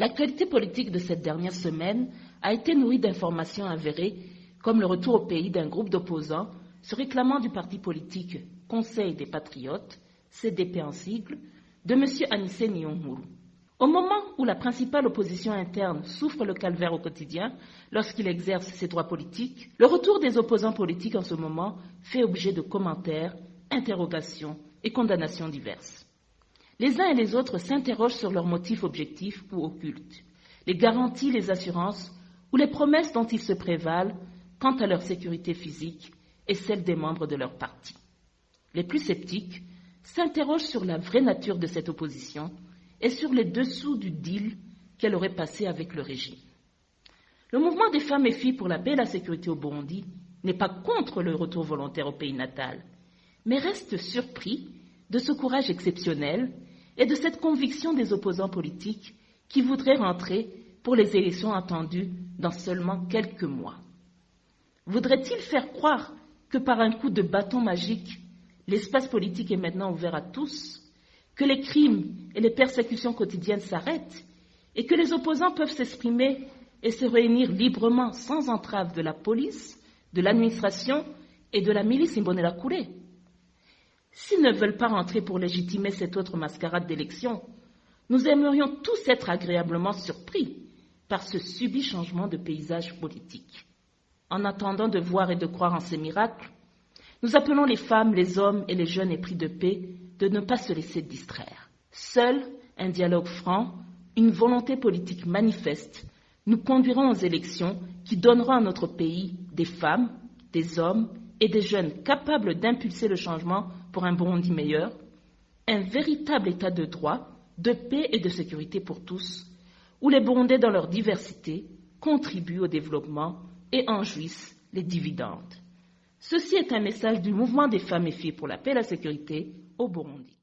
L'actualité politique de cette dernière semaine a été nourrie d'informations avérées, comme le retour au pays d'un groupe d'opposants se réclamant du parti politique Conseil des Patriotes, CDP en sigle, de M. Anissé Nyong'ourou. Au moment où la principale opposition interne souffre le calvaire au quotidien lorsqu'il exerce ses droits politiques, le retour des opposants politiques en ce moment fait objet de commentaires, interrogations et condamnations diverses. Les uns et les autres s'interrogent sur leurs motifs objectifs ou occultes, les garanties, les assurances ou les promesses dont ils se prévalent quant à leur sécurité physique et celle des membres de leur parti. Les plus sceptiques s'interrogent sur la vraie nature de cette opposition et sur les dessous du deal qu'elle aurait passé avec le régime. Le mouvement des femmes et filles pour la paix et la sécurité au Burundi n'est pas contre le retour volontaire au pays natal, mais reste surpris de ce courage exceptionnel et de cette conviction des opposants politiques qui voudraient rentrer pour les élections attendues dans seulement quelques mois. Voudraient-ils faire croire que par un coup de bâton magique, l'espace politique est maintenant ouvert à tous, que les crimes et les persécutions quotidiennes s'arrêtent et que les opposants peuvent s'exprimer et se réunir librement sans entrave de la police, de l'administration et de la milice Imbonerakure? S'ils ne veulent pas rentrer pour légitimer cette autre mascarade d'élection, nous aimerions tous être agréablement surpris par ce subit changement de paysage politique. En attendant de voir et de croire en ces miracles, nous appelons les femmes, les hommes et les jeunes épris de paix de ne pas se laisser distraire. Seul un dialogue franc, une volonté politique manifeste, nous conduiront aux élections qui donneront à notre pays des femmes, des hommes et des jeunes capables d'impulser le changement pour un Burundi meilleur, un véritable état de droit, de paix et de sécurité pour tous, où les Burundais dans leur diversité contribuent au développement et en jouissent les dividendes. Ceci est un message du mouvement des femmes et filles pour la paix et la sécurité au Burundi.